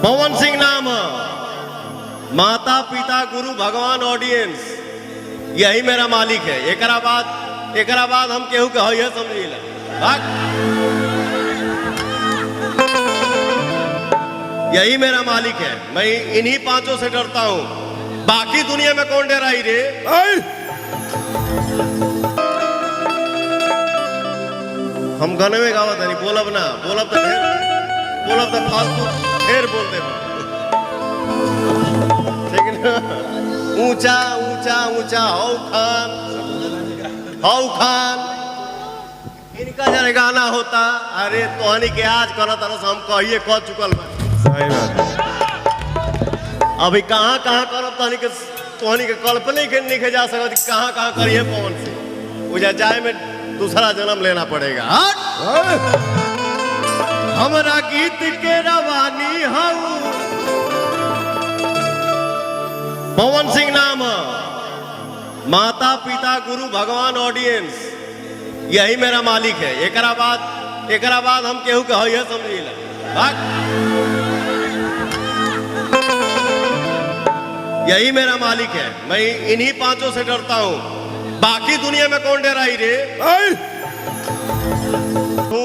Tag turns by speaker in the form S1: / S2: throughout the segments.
S1: पवन सिंह नाम, माता पिता गुरु भगवान ऑडियंस, यही मेरा मालिक है। एकरा बाद हम केहू के है समझिला। यही मेरा मालिक है। मैं इन्हीं पांचों से डरता हूं, बाकी दुनिया में कौन डराई रे? हम गाने में गावत नहीं, बोलब ना, बोलब तो फालतू ढेर बोल दे। ठीक ना? ऊंचा ऊंचा ऊंचा हौ खान इनका जरा गाना होता। अरे तोहनी के आज करत हम कहिए कह चुकल बा।
S2: सही बात।
S1: अभी कहाँ करब तोहनी के कल्पना के नहीं जा सकत। कहाँ करिए पवन सिंह, उजा जाए में दूसरा जन्म लेना पड़ेगा। हमरा गीत के रवानी हूँ, पवन सिंह नाम, माता पिता गुरु भगवान ऑडियंस, यही मेरा मालिक है। एकरा बाद हम केहू के है समझिला। यही मेरा मालिक है। मैं इन्हीं पांचों से डरता हूं, बाकी दुनिया में कौन डराई रे?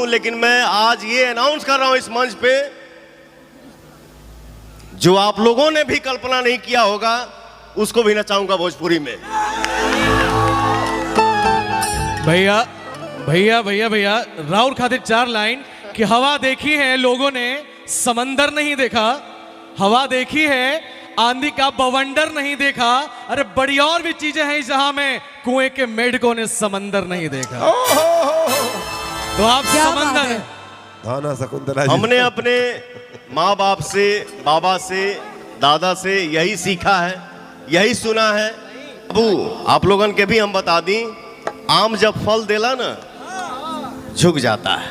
S1: लेकिन मैं आज ये अनाउंस कर रहा हूं इस मंच पे, जो आप लोगों ने भी कल्पना नहीं किया होगा, उसको भी नचाऊंगा भोजपुरी में।
S3: भैया भैया भैया भैया राउर खातिर 4 लाइन कि हवा देखी है लोगों ने, समंदर नहीं देखा। हवा देखी है, आंधी का बवंडर नहीं देखा। अरे बड़ी और भी चीजें हैं जहां में कुएं के मेढकों ने समंदर नहीं देखा। तो आप समंदर हैं।
S2: धाना शकुंतला जी।
S1: हमने अपने माँ बाप से, बाबा से, दादा से यही सीखा है, यही सुना है। अबू आप लोगन के भी हम बता दी, आम जब फल देला ना झुक जाता है।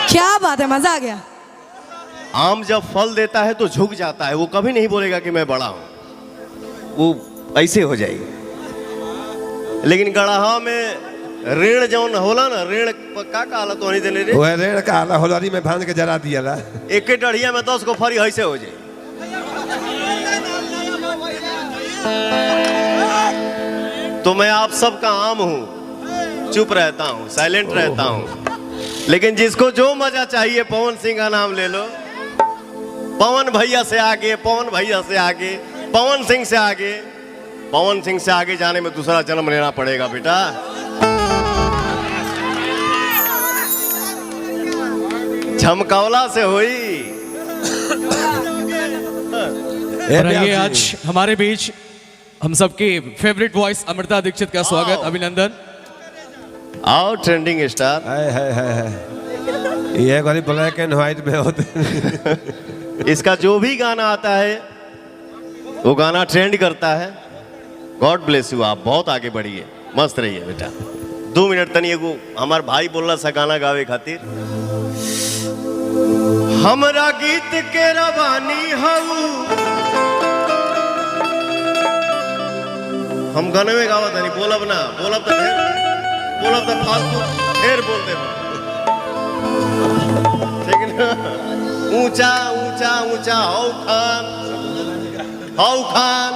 S4: क्या बात है, मजा आ गया।
S1: आम जब फल देता है तो झुक जाता है, वो कभी नहीं बोलेगा कि मैं बड़ा हूं, वो ऐसे हो जाएगी। लेकिन गड़हा में ऋण जौन होला ना, ऋण का कहला तो नहीं देले रे,
S2: वो ऋण कहला होलारी में भांज के जरा दिया ला।
S1: एक डढ़िया में 10 को फरी ऐसे हो जाए। तो मैं आप सबका आम हूं, चुप रहता हूं, साइलेंट रहता हूं, लेकिन जिसको जो मजा चाहिए पवन सिंह का नाम ले लो। पवन भैया से आगे, पवन भैया से आगे, पवन सिंह से आगे, पवन सिंह से आगे जाने में दूसरा जन्म लेना पड़ेगा बेटा। झमकावला से हुई।
S3: रहिए आज हमारे बीच हम सबके फेवरेट वॉइस अमृता दीक्षित का स्वागत, अभिनंदन।
S1: आओ ट्रेंडिंग स्टार।
S2: ये गरीब ब्लैक एंड व्हाइट में होते।
S1: इसका जो भी गाना आता है वो गाना ट्रेंड करता है। गॉड ब्लेस यू, आप बहुत आगे बढ़िए, मस्त रहिए बेटा। 2 मिनट तनी एगो हमार भाई बोलला सा गाना गावे खातिर। हमरा गीत के रवानी हूँ, हम गाने में गावत नहीं, बोलब ना, बोलब तो फालतू ढेर बोल दे। ठीक ना? ऊंचा ऊंचा ऊंचा हौ खान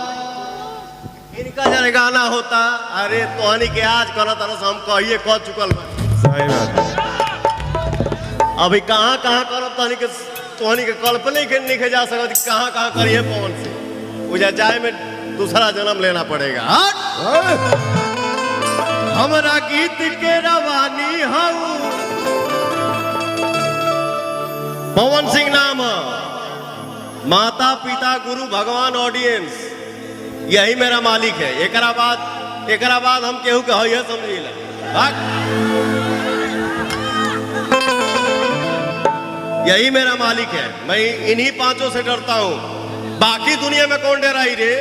S1: इनका जरा गाना होता। अरे तोहनी के आज करत हम कहिए कह चुकल बा।
S2: सही बात।
S1: अभी कहाँ करब तोहनी के कल्पना के नहीं जा सकत। कहाँ करिए पवन सिंह, उजा जाए में दूसरा जन्म लेना पड़ेगा। हमरा गीत के रवानी हूँ, पवन सिंह नाम, माता पिता गुरु भगवान ऑडियंस, यही मेरा मालिक है। एकरा बाद हम केहू के है समझिला। यही मेरा मालिक है। मैं इन्हीं पांचों से डरता हूं, बाकी दुनिया में कौन डराई रे?